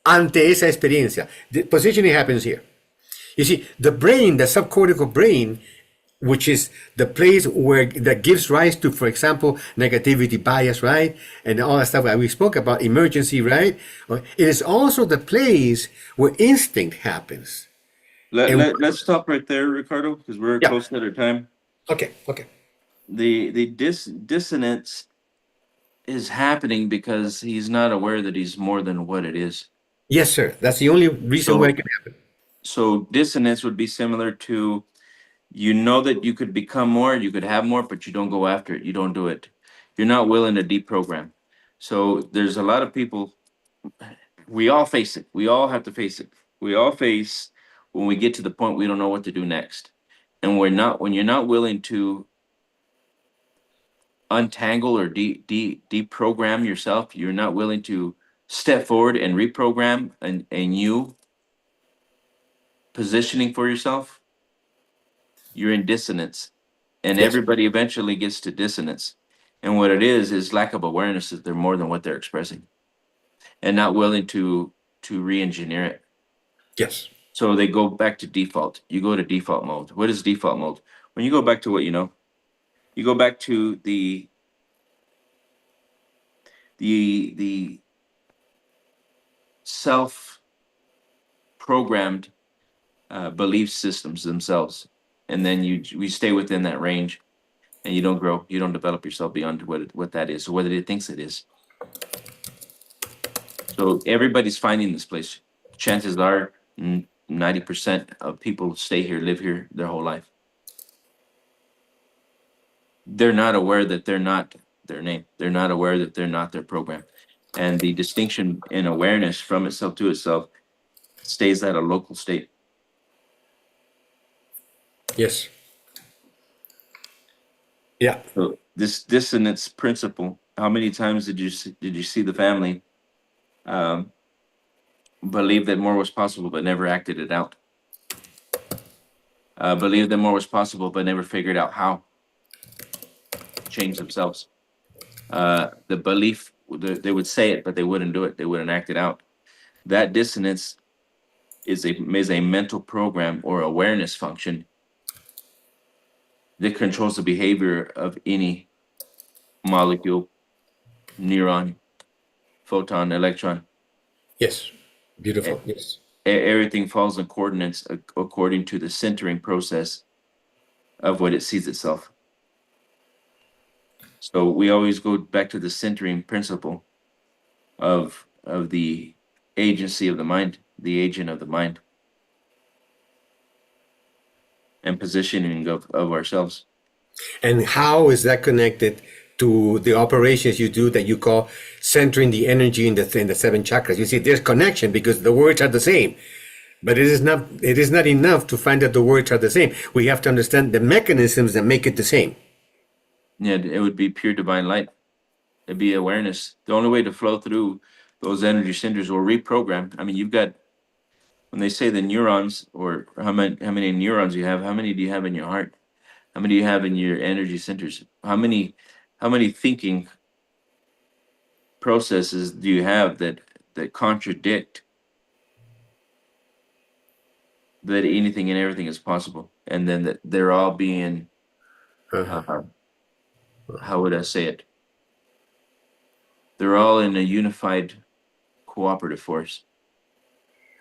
esa experiencia. The positioning happens here. You see, the brain, the subcortical brain, which is the place that gives rise to, for example, negativity bias, right? And all that stuff that we spoke about, emergency, right? It is also the place where instinct happens. Let's stop right there, Ricardo, because we're close to our time. Okay. The dissonance is happening because he's not aware that he's more than what it is. Yes, sir. That's the only reason why it can happen. So dissonance would be similar to, that you could become more, you could have more, but you don't go after it. You don't do it. You're not willing to deprogram. So there's a lot of people, we all face it. We all have to face it. We all face when we get to the point we don't know what to do next. And when you're not willing to untangle or deprogram yourself, you're not willing to step forward and reprogram and you positioning for yourself, you're in dissonance. And Yes. Everybody eventually gets to dissonance. And what it is lack of awareness that they're more than what they're expressing and not willing to re-engineer it. Yes. So they go back to default. You go to default mode. What is default mode? When you go back to what you know, you go back to the self-programmed belief systems themselves, and then we stay within that range, and you don't grow. You don't develop yourself beyond what that is, or what it thinks it is. So everybody's finding this place. Chances are 90% of people stay here, live here their whole life. They're not aware that they're not their name. They're not aware that they're not their program. And the distinction in awareness from itself to itself stays at a local state. Yes. Yeah. So this dissonance principle, how many times did you see the family believe that more was possible but never acted it out? Believe that more was possible but never figured out how to change themselves. The belief, they would say it, but they wouldn't do it. They wouldn't act it out. That dissonance is a mental program or awareness function that controls the behavior of any molecule, neuron, photon, electron. Yes. Beautiful. Yes. Everything falls in coordinates according to the centering process of what it sees itself. So we always go back to the centering principle of the agency of the mind. the agent of the mind and positioning of ourselves. And how is that connected to the operations you do that you call centering the energy in the seven chakras? You see, there's connection because the words are the same. But it is not enough to find that the words are the same. We have to understand the mechanisms that make it the same. Yeah, it would be pure divine light. It'd be awareness. The only way to flow through those energy centers or reprogram. I mean, you've got, when they say the neurons, or how many neurons you have, how many do you have in your heart? How many do you have in your energy centers? How many thinking processes do you have that contradict that anything and everything is possible, and then that they're all being Uh-huh. how would I say it? They're all in a unified cooperative force.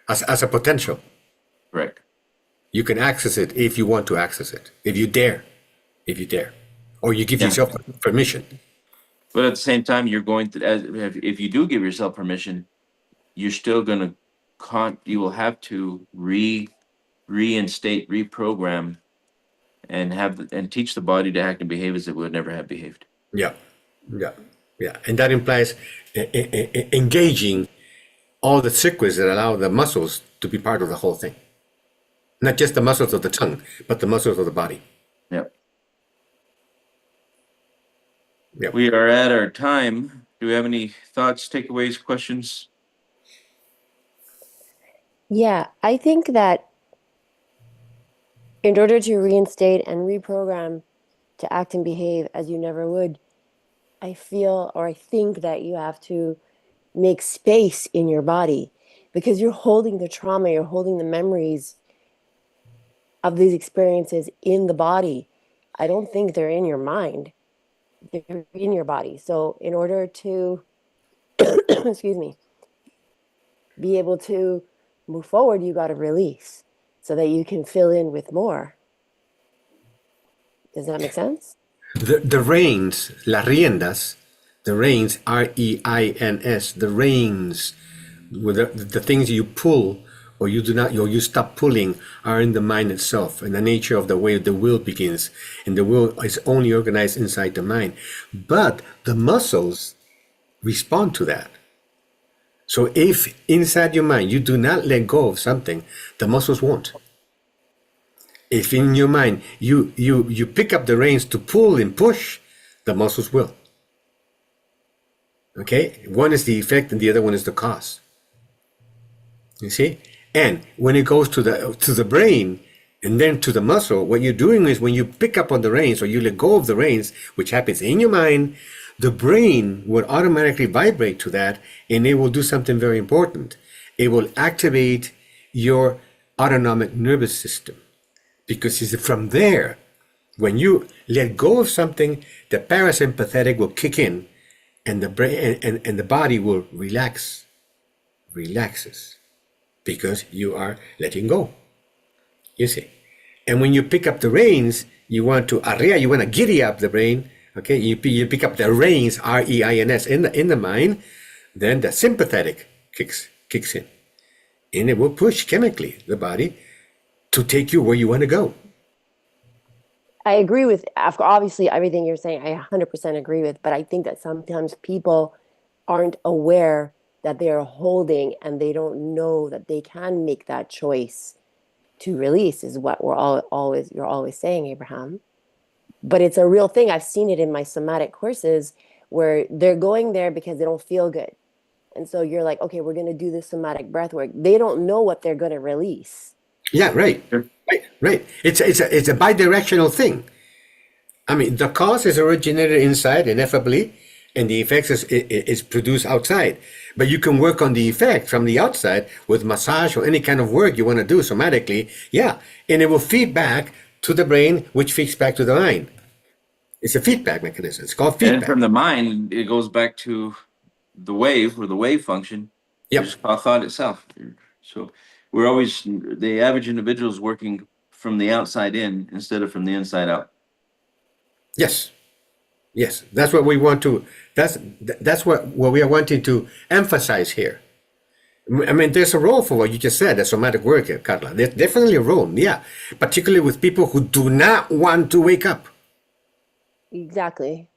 As a potential. Correct. You can access it if you want to access it. If you dare. If you dare. Or you give Yeah. yourself permission. But at the same time, you're going to, if you do give yourself permission, you're still going to you will have to reinstate, reprogram, and teach the body to act and behave as it would never have behaved. Yeah. Yeah. Yeah. And that implies engaging all the circuits that allow the muscles to be part of the whole thing. Not just the muscles of the tongue, but the muscles of the body. Yep. Yep. We are at our time. Do we have any thoughts, takeaways, questions? Yeah, I think that in order to reinstate and reprogram to act and behave as you never would, I feel or I think that you have to make space in your body because you're holding the trauma, you're holding the memories of these experiences in the body. I don't think they're in your mind, they're in your body. So, in order to, excuse me, be able to move forward, you got to release so that you can fill in with more. Does that make sense? The reins, las riendas, the reins, reins, the reins, with the things you pull or you do not, or you stop pulling, are in the mind itself, and the nature of the way the will begins. And the will is only organized inside the mind. But the muscles respond to that. So if inside your mind you do not let go of something, the muscles won't. If in your mind you pick up the reins to pull and push, the muscles will. Okay? One is the effect and the other one is the cause. You see? And when it goes to the brain and then to the muscle, what you're doing is when you pick up on the reins or you let go of the reins, which happens in your mind, the brain will automatically vibrate to that, and it will do something very important. It will activate your autonomic nervous system. Because it's from there, when you let go of something, the parasympathetic will kick in, and the brain and the body will relaxes, because you are letting go. You see, and when you pick up the reins, you want to giddy up the brain. Okay, you pick up the reins, reins, in the mind, then the sympathetic kicks in, and it will push chemically the body to take you where you want to go. I agree with obviously everything you're saying. I 100% agree with, but I think that sometimes people aren't aware that they are holding and they don't know that they can make that choice to release is what you're always saying, Abraham. But it's a real thing. I've seen it in my somatic courses where they're going there because they don't feel good. And so you're like, okay, we're going to do this somatic breath work. They don't know what they're going to release. Yeah, right. Right. It's a bidirectional thing. I mean, the cause is originated inside ineffably, and the effects is produced outside. But you can work on the effect from the outside with massage or any kind of work you want to do somatically. Yeah, and it will feed back to the brain, which feeds back to the mind. It's a feedback mechanism. It's called feedback. And from the mind, it goes back to the wave or the wave function. Yep. Just thought itself. So we're always, the average individual is working from the outside in instead of from the inside out. Yes. Yes. That's what we want to, that's what we are wanting to emphasize here. I mean, there's a role for what you just said, the somatic work, Carla. There's definitely a role, yeah. Particularly with people who do not want to wake up. Exactly.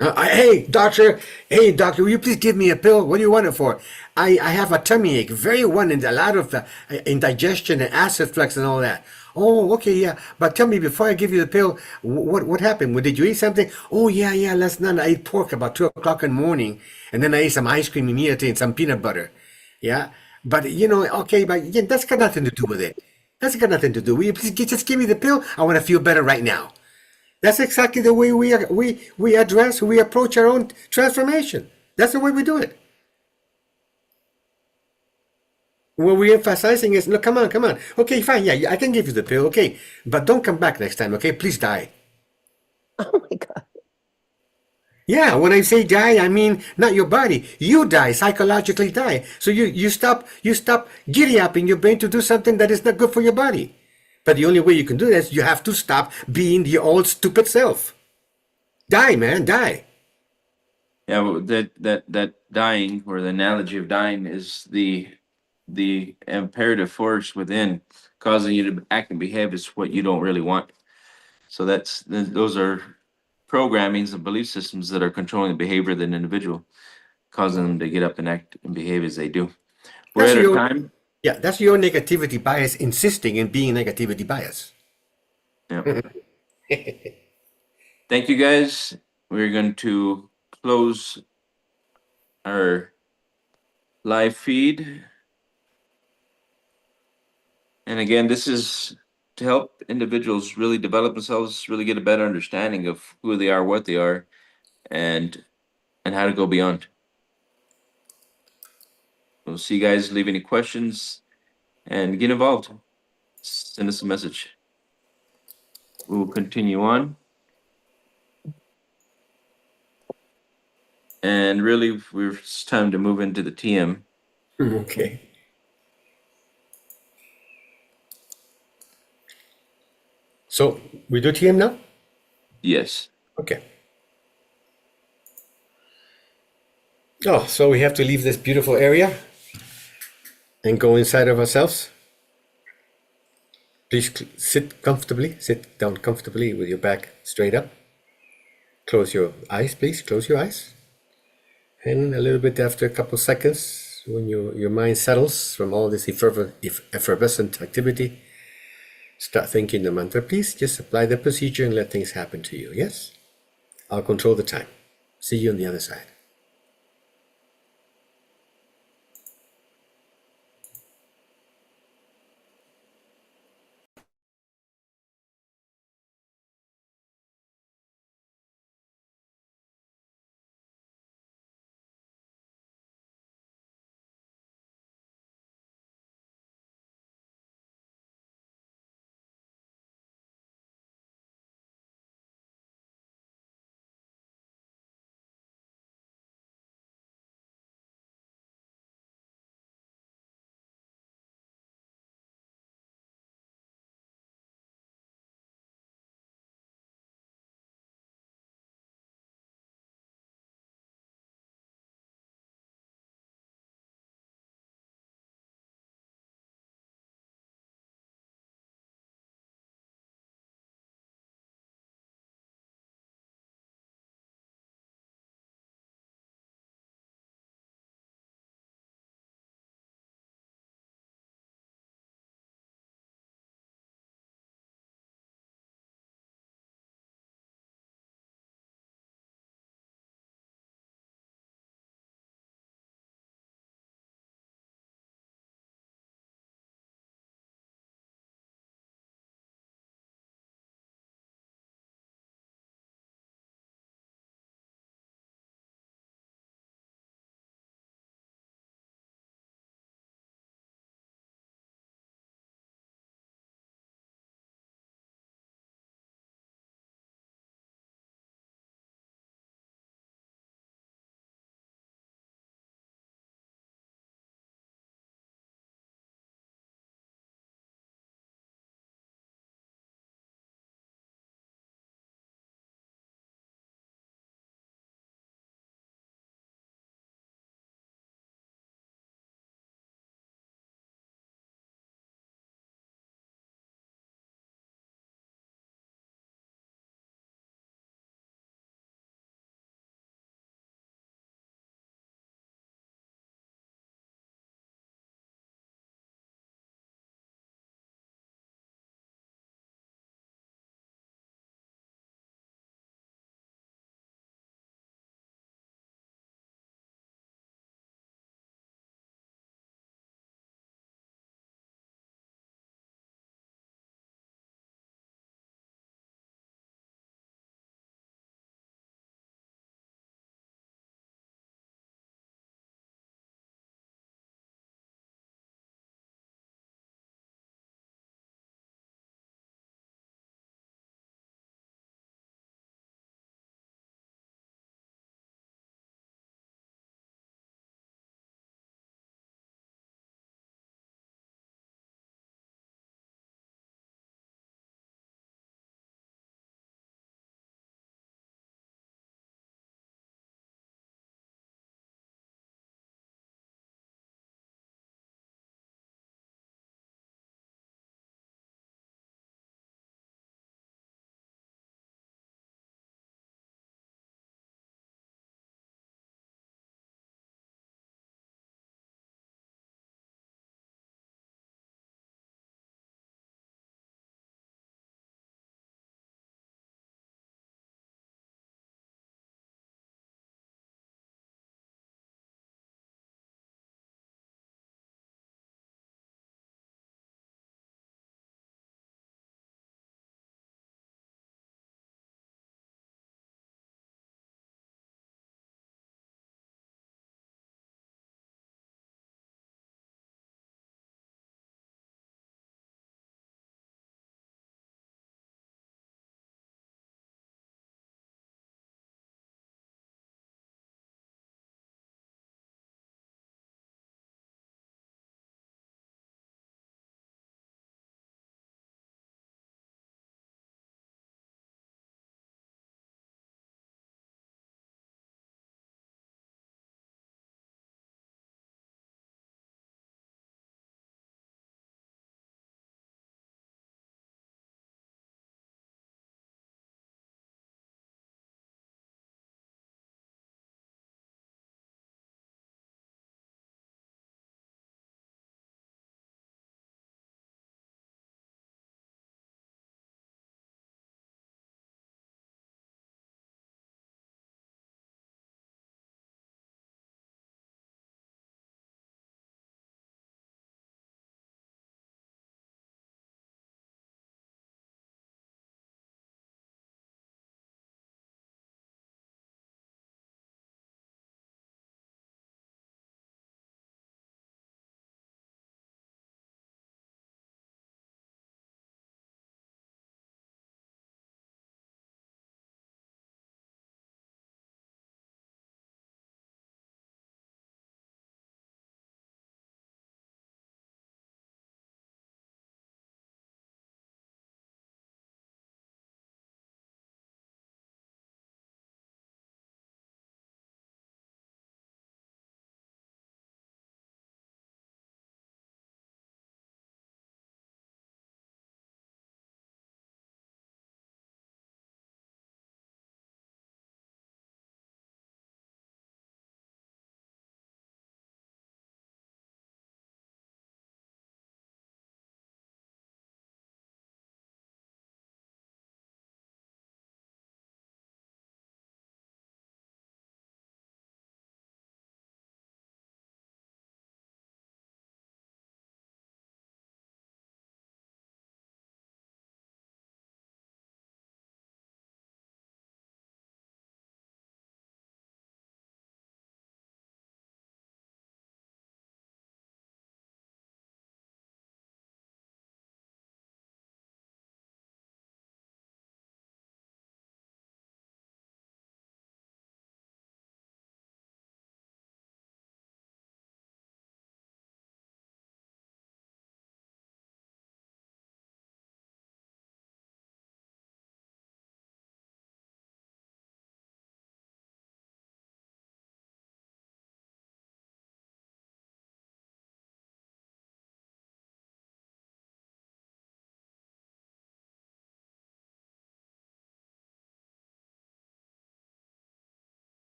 Hey, doctor, will you please give me a pill? What do you want it for? I have a tummy ache, very one, and a lot of indigestion and acid reflux and all that. Oh, okay, yeah. But tell me, before I give you the pill, what happened? Did you eat something? Oh, yeah. Last night I ate pork about 2 o'clock in the morning, and then I ate some ice cream immediately and some peanut butter. Yeah, but okay, but yeah, that's got nothing to do with it. That's got nothing to do. Will you please just give me the pill? I want to feel better right now. That's exactly the way we approach our own transformation. That's the way we do it. What we're emphasizing is, look, come on. Okay, fine, yeah, I can give you the pill, okay, but don't come back next time, okay? Please die. Oh my God. Yeah, when I say die, I mean not your body. You die, psychologically die. So you stop giddy up in your brain to do something that is not good for your body. But the only way you can do that is you have to stop being your old stupid self. Die, man, die. Yeah, well, that dying, or the analogy of dying, is the imperative force within causing you to act and behave is what you don't really want. So those are programmings and belief systems that are controlling the behavior of an individual, causing them to get up and act and behave as they do. We're That's at our your time. Yeah, that's your negativity bias insisting in being negativity bias. Yeah. Thank you guys. We're going to close our live feed. And again, this is to help individuals really develop themselves, really get a better understanding of who they are, what they are, and how to go beyond. We'll see you guys. Leave any questions and get involved. Send us a message. We will continue on. And really, it's time to move into the TM. Okay. So we do TM now? Yes. Okay. Oh, so we have to leave this beautiful area and go inside of ourselves. Please sit down comfortably with your back straight up. Close your eyes, please. Close your eyes. And a little bit after a couple seconds, when your mind settles from all this effervescent activity, start thinking the mantra. Please just apply the procedure and let things happen to you. Yes? I'll control the time. See you on the other side.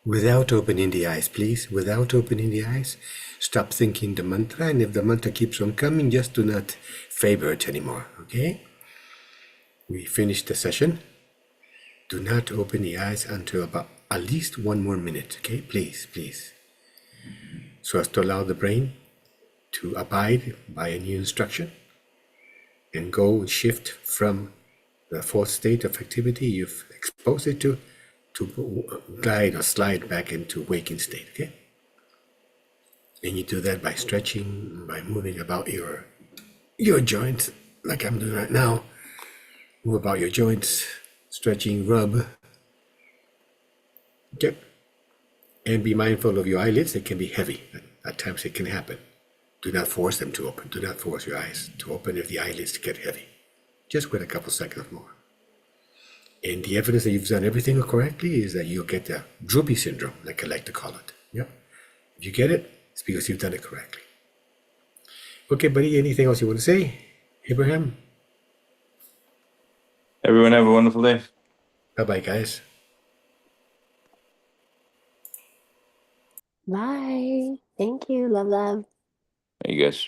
Without opening the eyes, please. Without opening the eyes. Stop thinking the mantra, and if the mantra keeps on coming, just do not favor it anymore, okay? We finished the session. Do not open the eyes until about at least 1 more minute, okay? Please, please. So as to allow the brain to abide by a new instruction and go and shift from the fourth state of activity you've exposed it to glide or slide back into waking state, okay? And you do that by stretching, by moving about your joints, like I'm doing right now. Move about your joints, stretching, rub. Okay. And be mindful of your eyelids. They can be heavy. At times it can happen. Do not force them to open. Do not force your eyes to open if the eyelids get heavy. Just wait a couple seconds more. And the evidence that you've done everything correctly is that you'll get the droopy syndrome, like I like to call it. Yep. If you get it, it's because you've done it correctly. Okay, buddy, anything else you want to say? Abraham? Everyone have a wonderful day. Bye-bye, guys. Bye. Thank you. Love, love. You guys.